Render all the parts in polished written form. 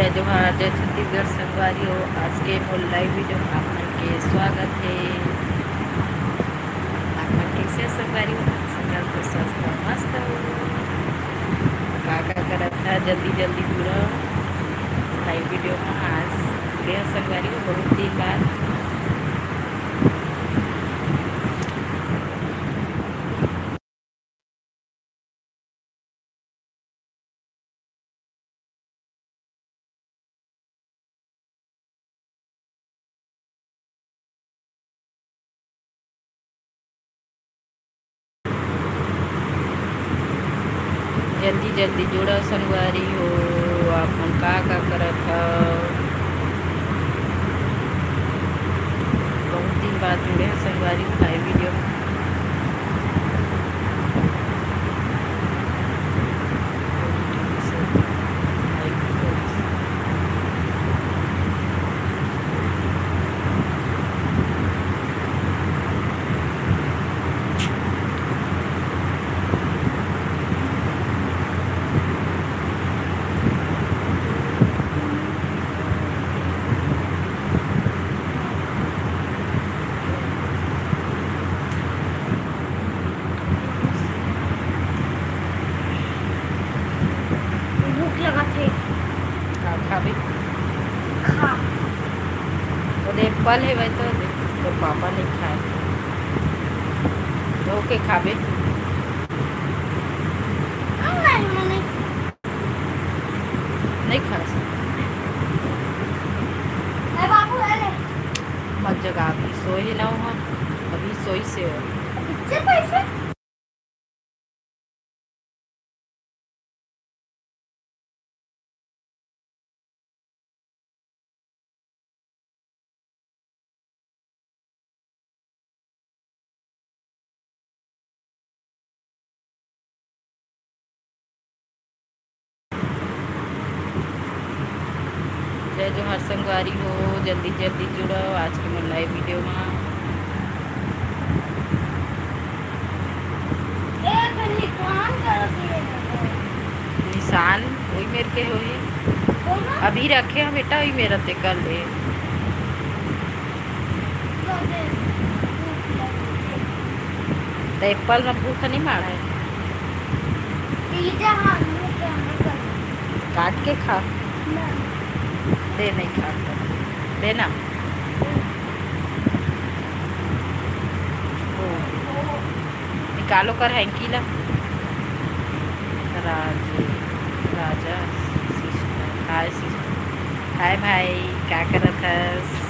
जय जोहार जय छत्तीसगढ़ संगवारी हो। आज के मोर लाइव वीडियो में आप मन के स्वागत है। आप मन कैसे संगवारी हो? संगल तो स्वस्थ हो, मस्त हो। का करत था जल्दी जल्दी पूरा लाइव वीडियो में आज पूरे संगवारी हो बहुत दिन बाद। जल्दी जल्दी जुड़ो संगवारी हो। आप मन का करत हो? बहुत दिन बाद जुड़े हैं संगवारी हो लाइव वीडियो में। खाबे खा वो एप्पल है वही तो दे तो पापा नहीं खाए तो के खाबे नहीं खा बाबू अरे मत जगह अभी सोई ना हो। अभी सोई से हो बच्चे पैसे जय जोहार संगवारी हो। जल्दी जल्दी जुड़ो आज के मोर लाइव वीडियो में। एक निशान कर निशान वही मेरे के होई अभी रखे हम बेटा वही मेरा ते कर ले तो एप्पल में भूख नहीं मारा है काट के खा दे नहीं खा देना निकालो कर हैंकी ला राजा हाय सिस्टर हाय भाई क्या करत हस?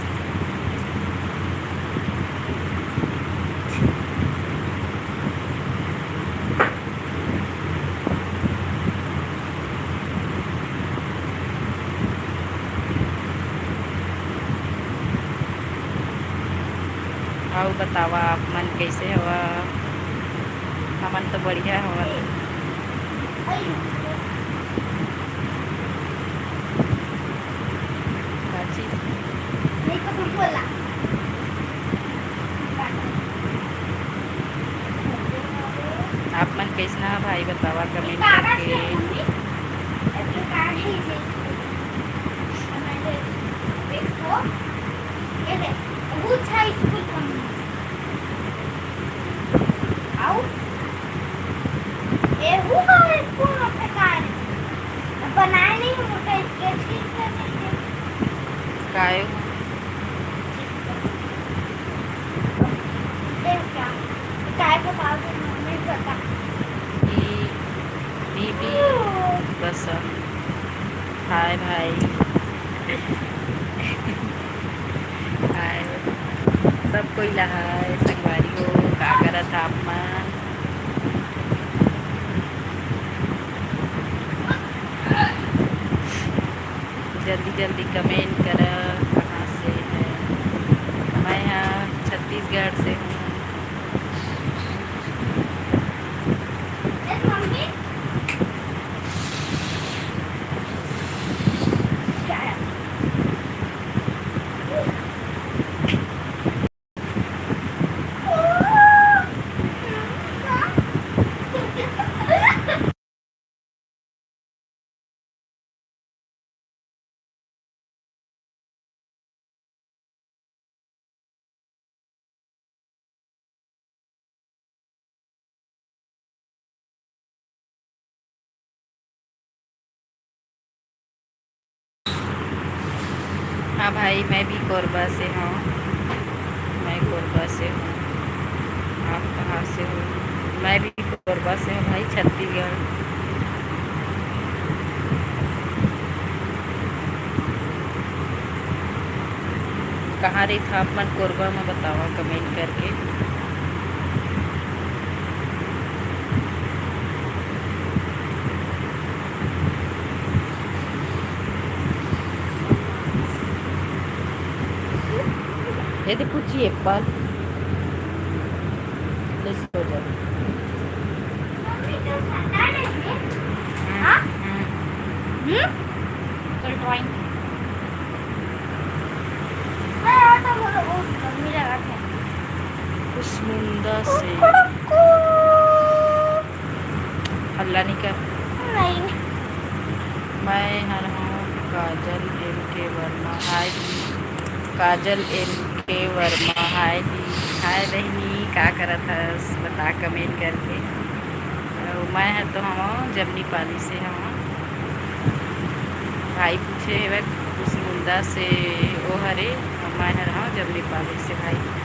आओ बतावा आप मन कैसे हवा? हमन तो बढ़िया हवा। आप मन कैसना है भाई बतावा कमेंट करके। बनाए नहीं मोटा स्केच काय काय को पाल नहीं पता बीबी बस हाय भाई हाय सब कोई लहाय संगवारी हो का करत आप मन? जल्दी जल्दी कमेंट कर कहाँ से है? मैं यहाँ छत्तीसगढ़ से हूँ। हाँ भाई, मैं भी कोरबा से हूँ। मैं कोरबा से हूँ। आप कहाँ से हो? मैं भी कोरबा से हूँ भाई, छत्तीसगढ़। कहाँ रही था आप मन कोरबा में, बतावा कमेंट करके। ये तो कुछ एप्पल हो जाए। मम्मी तो खाता नहीं है। हाँ? कल ड्राइंग तो बोलो वो मम्मी लगा था कुसमुंदा से हल्ला नहीं कर। नहीं मैं हर हूँ काजल एम के वर्मा। हाय दी काजल एम के वर्मा। हाय दी। हाय बहनी, का करत हस बता कमेंट करके। मैं है तो हम जमनी पाली से हम। भाई पूछे है कुसमुंदा से ओ हरे। मैं हर हाँ जमनी पाली से भाई।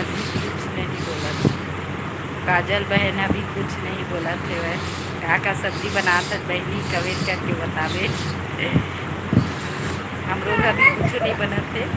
अभी कुछ नहीं बोला था काजल बहन, अभी कुछ नहीं बोला थे वह। क्या का सब्जी बनाता बहनी, कमेंट करके बतावे। हम लोग अभी कुछ नहीं बनाते।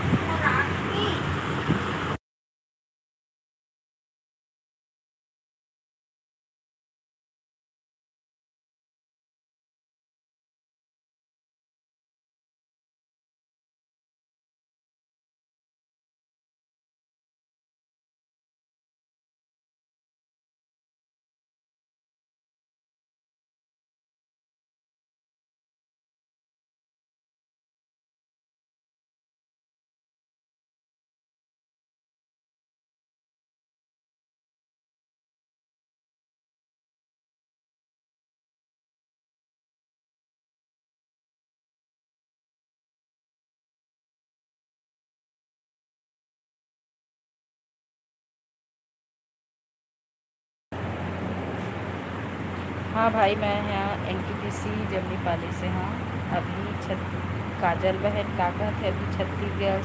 हाँ भाई, मैं यहाँ NTPC जमनी पाली से हाँ। अभी काजल बहन का कहते अभी छत्तीसगढ़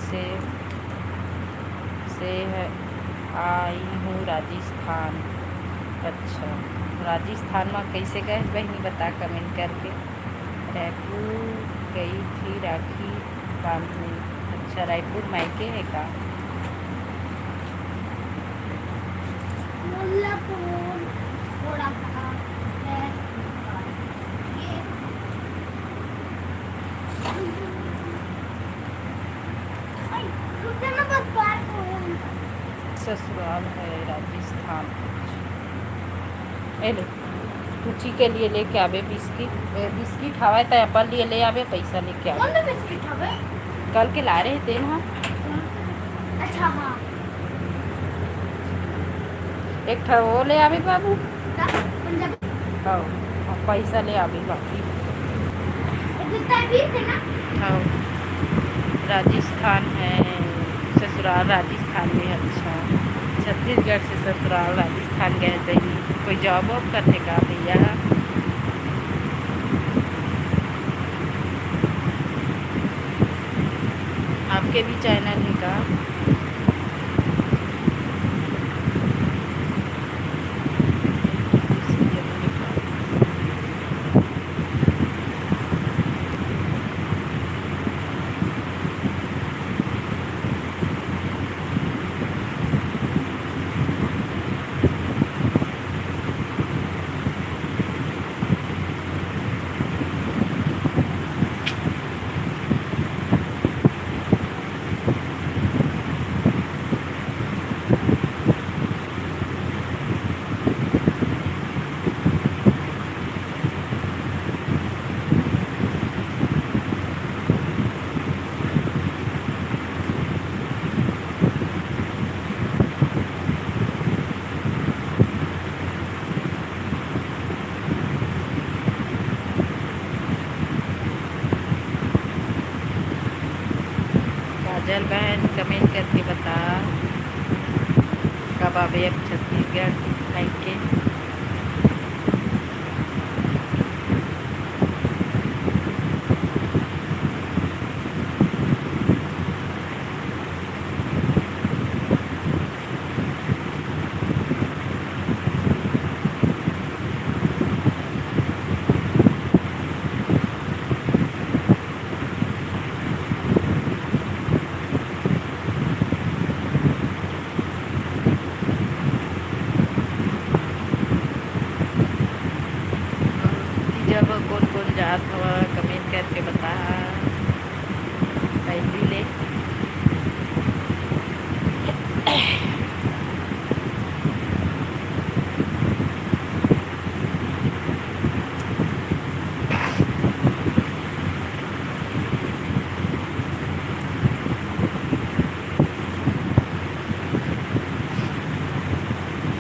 से है आई हूँ राजस्थान। अच्छा, राजस्थान में कैसे गए बहनी बता कमेंट करके। रायपुर गई थी राखी बांधने। अच्छा, रायपुर मायके है का? मुल्लापुर थोड़ा सा है रुकना ना बस बात करूं ससुराल है राजस्थान। ए ले कुची के लिए लेके आवे बिस्किट हवा तो एप्पल लिए ले आवे, पैसा लेके कौन आवे। सा बिस्किट हवे कल के ला रहे थे ना। अच्छा हाँ एक ठा वो ले आवे बाबू। पंजाबी हाँ, और पैसा ले आवे बाकी। कितना बीस है ना हाँ, राजस्थान है ससुराल, राजस्थान में। अच्छा, छत्तीसगढ़ से ससुराल राजस्थान गए थे। कोई जॉब वॉब करने का भैया? आपके भी चैनल है का? काजल बहन कमेंट करके बता। अब आवे अब छत्तीसगढ़ लाइक के। जब कौन कौन जात हवा कमेंट करके बता पहली ले।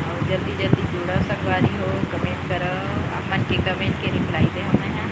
और जल्दी जल्दी जुड़ा संगवारी हो, कमेंट करो। आप मन के कमेंट के रिप्लाई दे हमें हैं।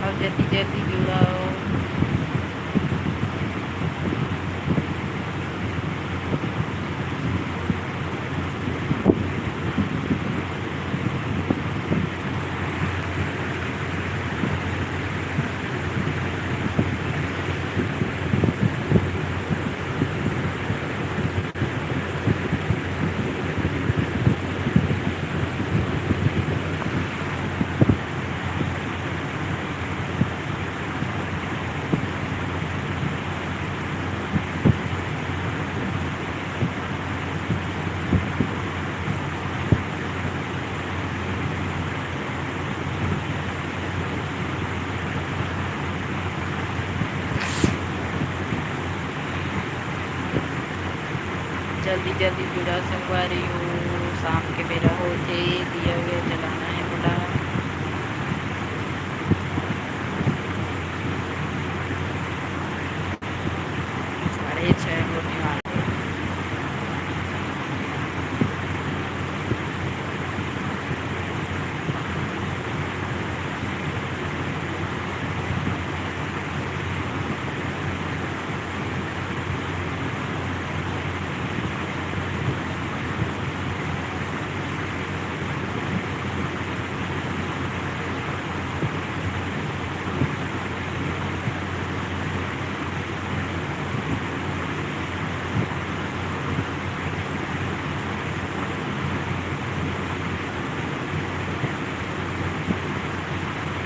और जल्दी जल्दी जुड़ाओ। जल्दी जल्दी जुड़ा संगवारी हो। शाम के बेरा हो थे, दिया हुआ जलाना है बोला। साढ़े 6 होने वाले।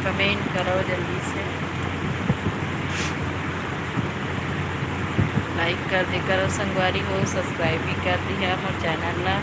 कमेंट करो जल्दी से, लाइक कर दे करो संगवारी हो, सब्सक्राइब भी कर दी है हमारे चैनल ला।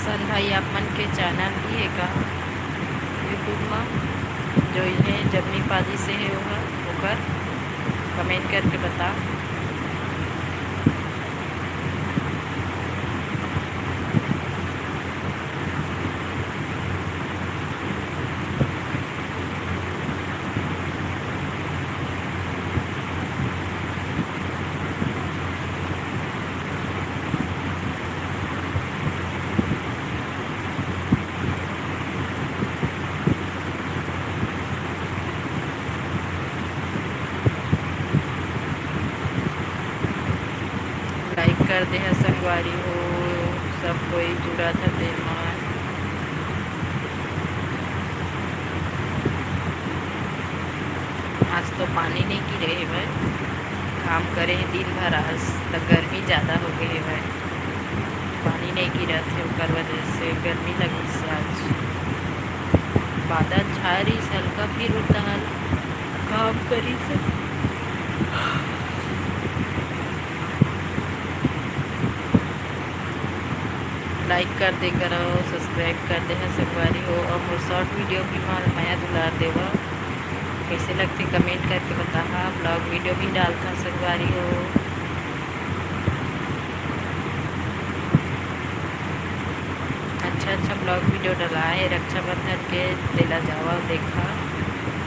सन भाई आप मन के चैनल भी है का यूट्यूब में जो इन्हें जमनी पाजी से है ओकर कमेंट करके बता। लाइक कर दे है संगवारी हो सब कोई जुड़ा था तेल में। आज तो पानी नहीं गिरे है भाई, काम करे हैं दिन भर, आज तो गर्मी ज़्यादा हो गई है भाई, पानी नहीं गिरा थे ओकर वजह से गर्मी लगी से। आज बादल छा रही हल्का फिर उतार काम करी से। लाइक कर दे करो सब्सक्राइब कर दे है संगवारी हो और मोर शॉर्ट वीडियो भी मार माया दुलार देवा कैसे लगते कमेंट करके बता। ब्लॉग वीडियो भी डालता संगवारी हो। अच्छा ब्लॉग वीडियो डला है रक्षाबंधन के दिला जावा देखा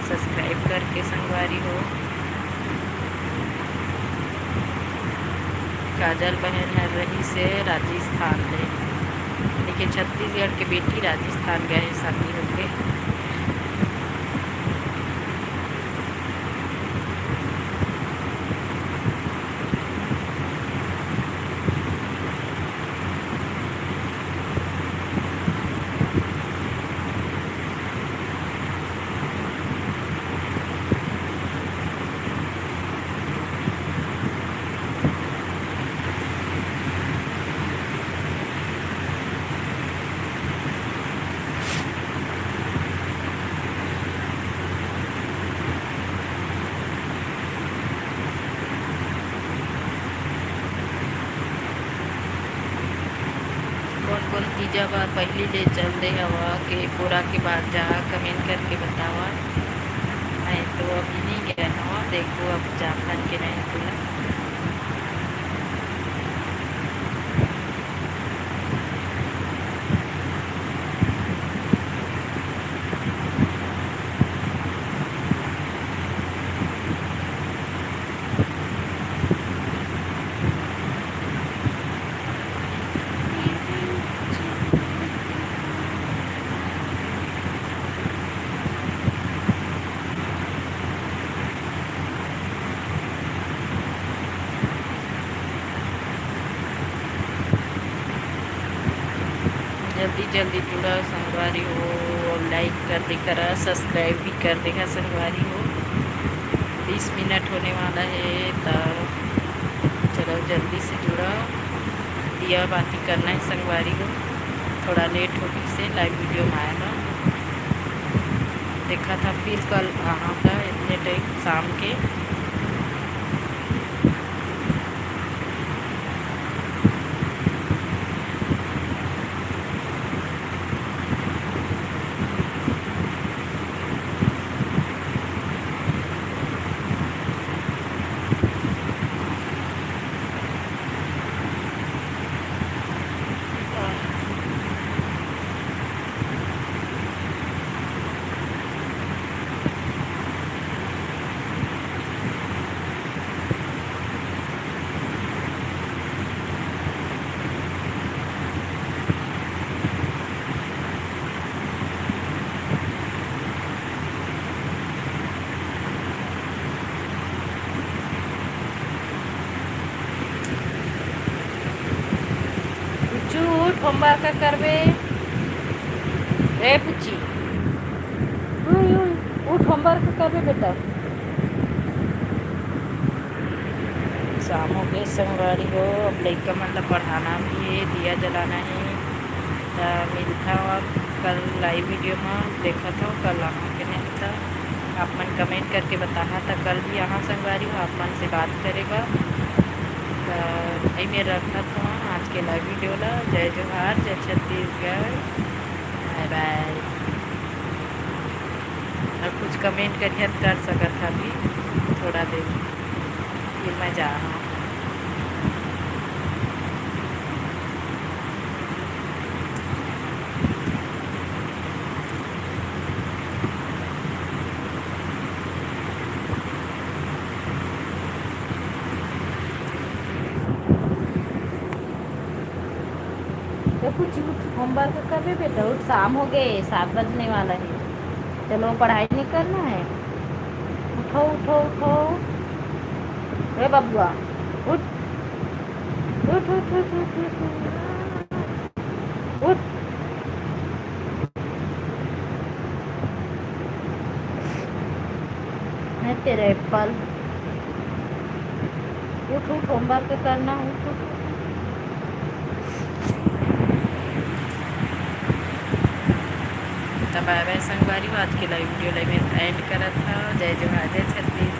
सब्सक्राइब करके संगवारी हो। काजल बहन है रही से राजस्थान में, देखिए छत्तीसगढ़ के बेटी राजस्थान गए हैं शादी होके। कौन तीजा बार पहली ले चल दे हवा के पूरा के बाद जा कमेंट करके बतावा। नहीं तो अभी नहीं गया हवा, देखो अब जामन के नहीं खुला। जल्दी जल्दी जुड़ा संगवारी हो और लाइक कर दे करा सब्सक्राइब भी कर देगा संगवारी हो। 20 मिनट होने वाला है तो चलो जल्दी से जुड़ा, दिया बाती करना है संगवारी हो। थोड़ा लेट हो गई से लाइव वीडियो में आएगा, देखा था फिर कल आना था इतने टाइम शाम के। झूठ होमवर्क का करबे रे पुची उठ होमवर्क करबे बेटा। शाम हो गए संगवारी हो, अब लड़का मतलब पढ़ाना भी है, दिया जलाना है। तो मिलता और कल लाइव वीडियो में देखा था कल आना के नहीं था। आप मन कमेंट करके बताना था कल भी यहाँ संगवारी हो आप मन से बात करेगा। तो नहीं मेरा रखा था आज के लाइव वीडियो ला। जय जोहार, जय छत्तीसगढ़, बाय बाय। और कुछ कमेंट करिए कर सकत था भी थोड़ा देर, फिर मैं जा रहा हूँ। तो कुछ होमवर्क कर ले बेटा, उठ, शाम हो गए, 7 बजने वाला है। चलो पढ़ाई नहीं करना है, उठो उठो उठो। ए बबुआ, उठ उठ उठ उठ उठ उठ उठ। है तेरा एप्पल, उठ उठ, होमवर्क करना, उठ उठ। तो बाय बाय संगवारी, आज के लाइव वीडियो लाइव में एंड करा था। जय जोहार, जय छत्तीस।